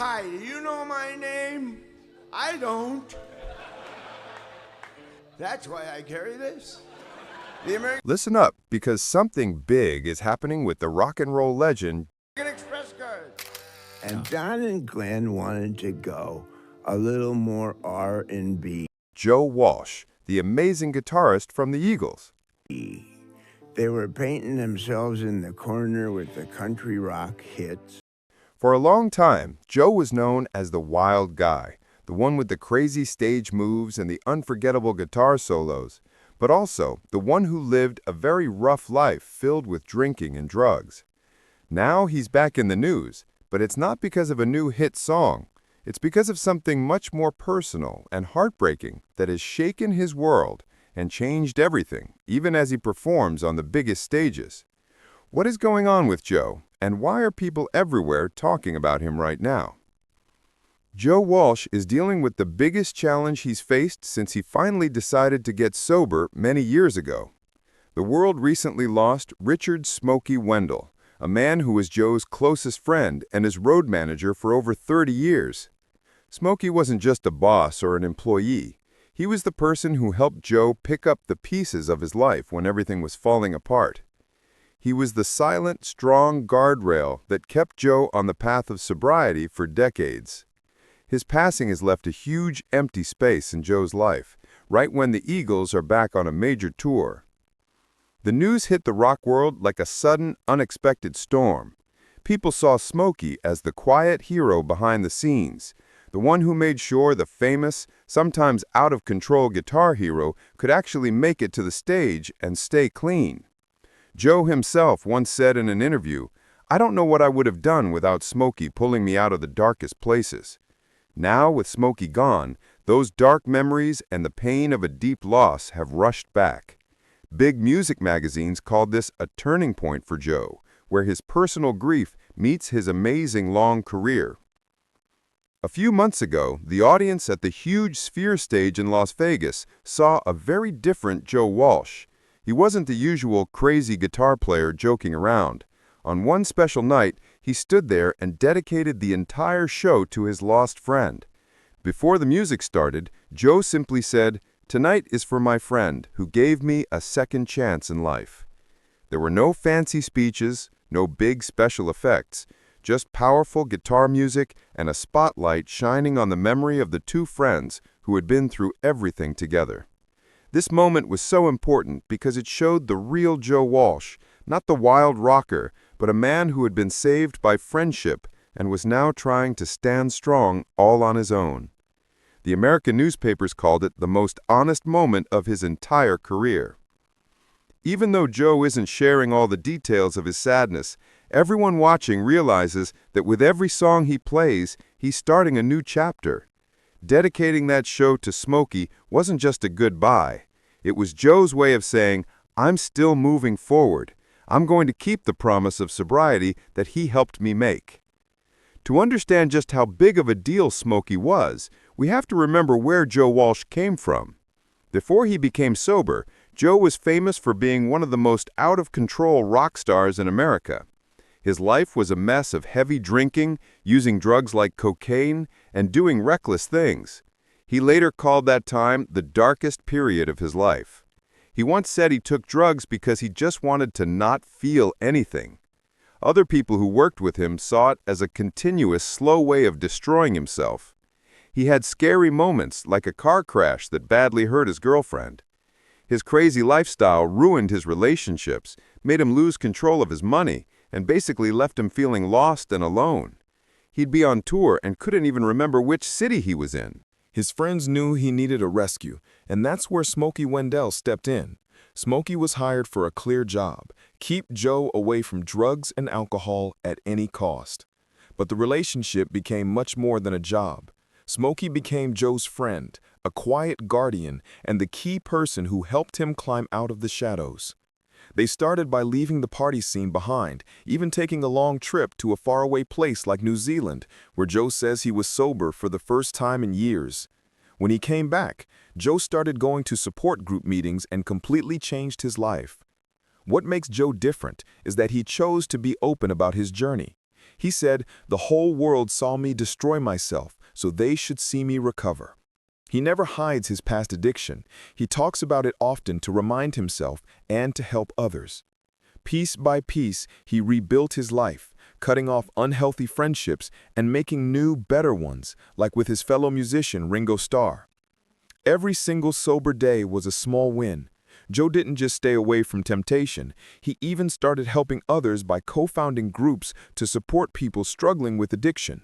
Hi, do you know my name? I don't. That's why I carry this. The American Listen up, because something big is happening with the rock and roll legend. Express card. And Don and Glenn wanted to go a little more R&B. Joe Walsh, the amazing guitarist from the Eagles. They were painting themselves in the corner with the country rock hits. For a long time, Joe was known as the wild guy, the one with the crazy stage moves and the unforgettable guitar solos, but also the one who lived a very rough life filled with drinking and drugs. Now he's back in the news, but it's not because of a new hit song. It's because of something much more personal and heartbreaking that has shaken his world and changed everything, even as he performs on the biggest stages. What is going on with Joe, and why are people everywhere talking about him right now? Joe Walsh is dealing with the biggest challenge he's faced since he finally decided to get sober many years ago. The world recently lost Richard "Smokey" Wendell, a man who was Joe's closest friend and his road manager for over 30 years. Smokey wasn't just a boss or an employee. He was the person who helped Joe pick up the pieces of his life when everything was falling apart. He was the silent, strong guardrail that kept Joe on the path of sobriety for decades. His passing has left a huge empty space in Joe's life, right when the Eagles are back on a major tour. The news hit the rock world like a sudden, unexpected storm. People saw Smokey as the quiet hero behind the scenes, the one who made sure the famous, sometimes out-of-control guitar hero could actually make it to the stage and stay clean. Joe himself once said in an interview, "I don't know what I would have done without Smokey pulling me out of the darkest places." Now, with Smokey gone, those dark memories and the pain of a deep loss have rushed back. Big music magazines called this a turning point for Joe, where his personal grief meets his amazing long career. A few months ago, the audience at the huge Sphere stage in Las Vegas saw a very different Joe Walsh. He wasn't the usual crazy guitar player joking around. On one special night, he stood there and dedicated the entire show to his lost friend. Before the music started, Joe simply said, "Tonight is for my friend who gave me a second chance in life." There were no fancy speeches, no big special effects, just powerful guitar music and a spotlight shining on the memory of the two friends who had been through everything together. This moment was so important because it showed the real Joe Walsh, not the wild rocker, but a man who had been saved by friendship and was now trying to stand strong all on his own. The American newspapers called it the most honest moment of his entire career. Even though Joe isn't sharing all the details of his sadness, everyone watching realizes that with every song he plays, he's starting a new chapter. Dedicating that show to Smokey wasn't just a goodbye. It was Joe's way of saying, "I'm still moving forward. I'm going to keep the promise of sobriety that he helped me make." To understand just how big of a deal Smokey was, we have to remember where Joe Walsh came from. Before he became sober, Joe was famous for being one of the most out-of-control rock stars in America. His life was a mess of heavy drinking, using drugs like cocaine, and doing reckless things. He later called that time the darkest period of his life. He once said he took drugs because he just wanted to not feel anything. Other people who worked with him saw it as a continuous, slow way of destroying himself. He had scary moments, like a car crash that badly hurt his girlfriend. His crazy lifestyle ruined his relationships, made him lose control of his money, and basically left him feeling lost and alone. He'd be on tour and couldn't even remember which city he was in. His friends knew he needed a rescue, and that's where Smokey Wendell stepped in. Smokey was hired for a clear job: keep Joe away from drugs and alcohol at any cost. But the relationship became much more than a job. Smokey became Joe's friend, a quiet guardian, and the key person who helped him climb out of the shadows. They started by leaving the party scene behind, even taking a long trip to a faraway place like New Zealand, where Joe says he was sober for the first time in years. When he came back, Joe started going to support group meetings and completely changed his life. What makes Joe different is that he chose to be open about his journey. He said, "The whole world saw me destroy myself, so they should see me recover." He never hides his past addiction. He talks about it often to remind himself and to help others. Piece by piece, he rebuilt his life, cutting off unhealthy friendships and making new, better ones, like with his fellow musician Ringo Starr. Every single sober day was a small win. Joe didn't just stay away from temptation, he even started helping others by co-founding groups to support people struggling with addiction.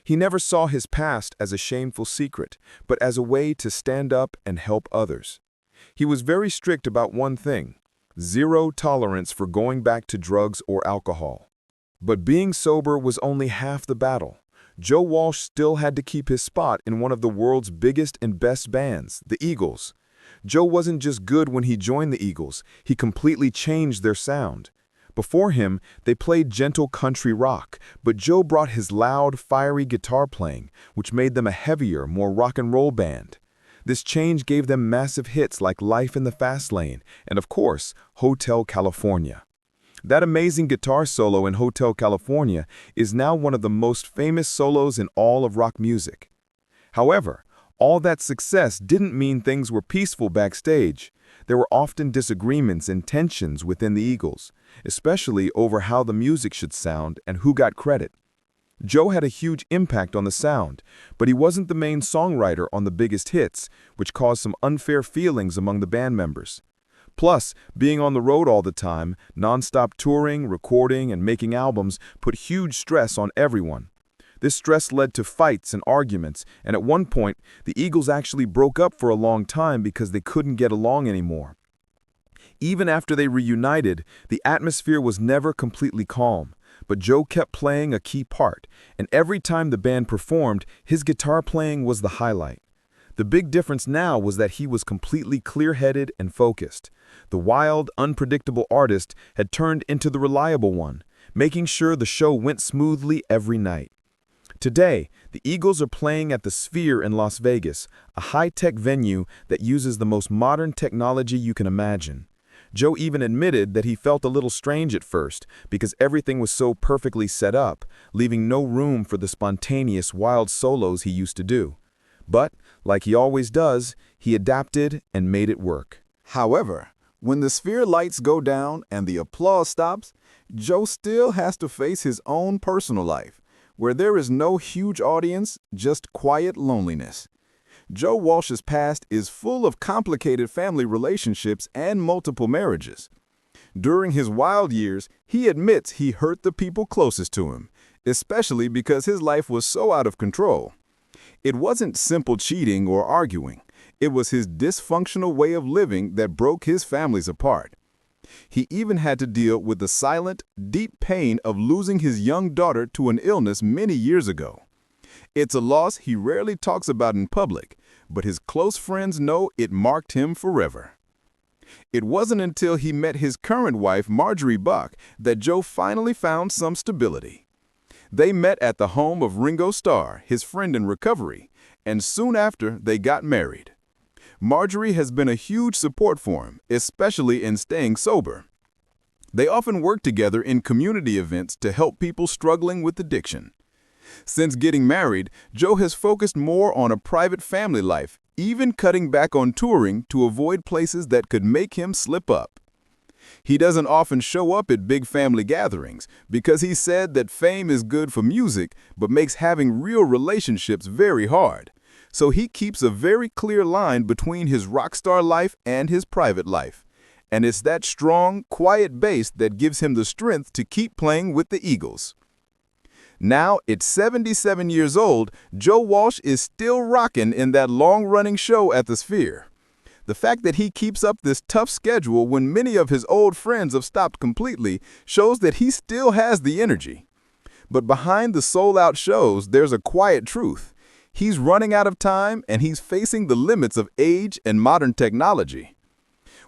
He never saw his past as a shameful secret, but as a way to stand up and help others. He was very strict about one thing: zero tolerance for going back to drugs or alcohol. But being sober was only half the battle. Joe Walsh still had to keep his spot in one of the world's biggest and best bands, the Eagles. Joe wasn't just good when he joined the Eagles, he completely changed their sound. Before him, they played gentle country rock, but Joe brought his loud, fiery guitar playing, which made them a heavier, more rock and roll band. This change gave them massive hits like Life in the Fast Lane and, of course, Hotel California. That amazing guitar solo in Hotel California is now one of the most famous solos in all of rock music. However, all that success didn't mean things were peaceful backstage. There were often disagreements and tensions within the Eagles, especially over how the music should sound and who got credit. Joe had a huge impact on the sound, but he wasn't the main songwriter on the biggest hits, which caused some unfair feelings among the band members. Plus, being on the road all the time, non-stop touring, recording, and making albums put huge stress on everyone. This stress led to fights and arguments, and at one point, the Eagles actually broke up for a long time because they couldn't get along anymore. Even after they reunited, the atmosphere was never completely calm, but Joe kept playing a key part, and every time the band performed, his guitar playing was the highlight. The big difference now was that he was completely clear-headed and focused. The wild, unpredictable artist had turned into the reliable one, making sure the show went smoothly every night. Today, the Eagles are playing at the Sphere in Las Vegas, a high-tech venue that uses the most modern technology you can imagine. Joe even admitted that he felt a little strange at first because everything was so perfectly set up, leaving no room for the spontaneous, wild solos he used to do. But, like he always does, he adapted and made it work. However, when the Sphere lights go down and the applause stops, Joe still has to face his own personal life, where there is no huge audience, just quiet loneliness. Joe Walsh's past is full of complicated family relationships and multiple marriages. During his wild years, he admits he hurt the people closest to him, especially because his life was so out of control. It wasn't simple cheating or arguing. It was his dysfunctional way of living that broke his families apart. He even had to deal with the silent, deep pain of losing his young daughter to an illness many years ago. It's a loss he rarely talks about in public, but his close friends know it marked him forever. It wasn't until he met his current wife, Marjorie Buck, that Joe finally found some stability. They met at the home of Ringo Starr, his friend in recovery, and soon after they got married. Marjorie has been a huge support for him, especially in staying sober. They often work together in community events to help people struggling with addiction. Since getting married, Joe has focused more on a private family life, even cutting back on touring to avoid places that could make him slip up. He doesn't often show up at big family gatherings because he said that fame is good for music but makes having real relationships very hard. So he keeps a very clear line between his rock star life and his private life. And it's that strong, quiet base that gives him the strength to keep playing with the Eagles. Now, at 77 years old, Joe Walsh is still rocking in that long-running show at the Sphere. The fact that he keeps up this tough schedule when many of his old friends have stopped completely shows that he still has the energy. But behind the sold-out shows, there's a quiet truth. He's running out of time and he's facing the limits of age and modern technology.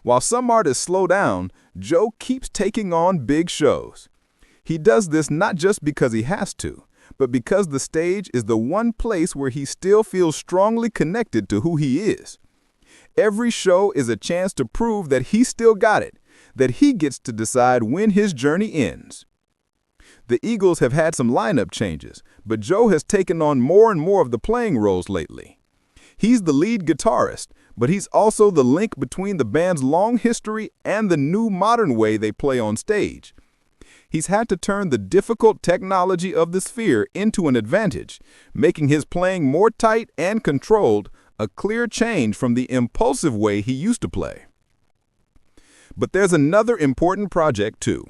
While some artists slow down, Joe keeps taking on big shows. He does this not just because he has to, but because the stage is the one place where he still feels strongly connected to who he is. Every show is a chance to prove that he still got it, that he gets to decide when his journey ends. The Eagles have had some lineup changes, but Joe has taken on more and more of the playing roles lately. He's the lead guitarist, but he's also the link between the band's long history and the new modern way they play on stage. He's had to turn the difficult technology of the Sphere into an advantage, making his playing more tight and controlled, a clear change from the impulsive way he used to play. But there's another important project, too.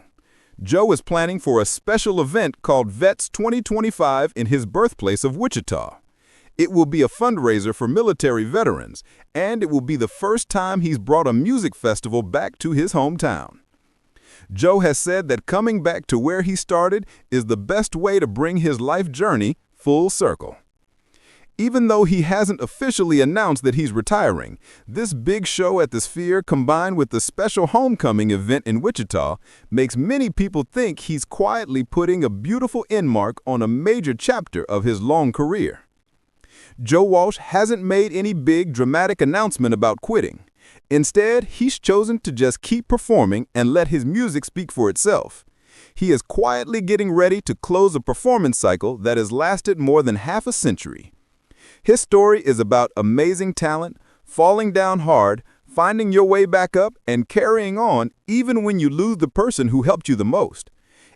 Joe is planning for a special event called Vets 2025 in his birthplace of Wichita. It will be a fundraiser for military veterans, and it will be the first time he's brought a music festival back to his hometown. Joe has said that coming back to where he started is the best way to bring his life journey full circle. Even though he hasn't officially announced that he's retiring, this big show at the Sphere combined with the special homecoming event in Wichita makes many people think he's quietly putting a beautiful end mark on a major chapter of his long career. Joe Walsh hasn't made any big dramatic announcement about quitting. Instead, he's chosen to just keep performing and let his music speak for itself. He is quietly getting ready to close a performance cycle that has lasted more than half a century. His story is about amazing talent, falling down hard, finding your way back up, and carrying on even when you lose the person who helped you the most.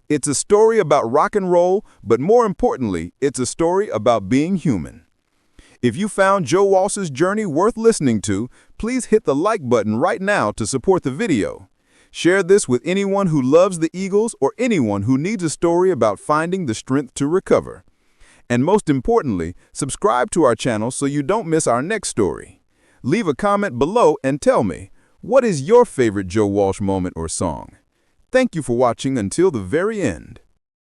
It's a story about rock and roll, but more importantly, it's a story about being human. If you found Joe Walsh's journey worth listening to, please hit the like button right now to support the video. Share this with anyone who loves the Eagles or anyone who needs a story about finding the strength to recover. And most importantly, subscribe to our channel so you don't miss our next story. Leave a comment below and tell me, what is your favorite Joe Walsh moment or song? Thank you for watching until the very end.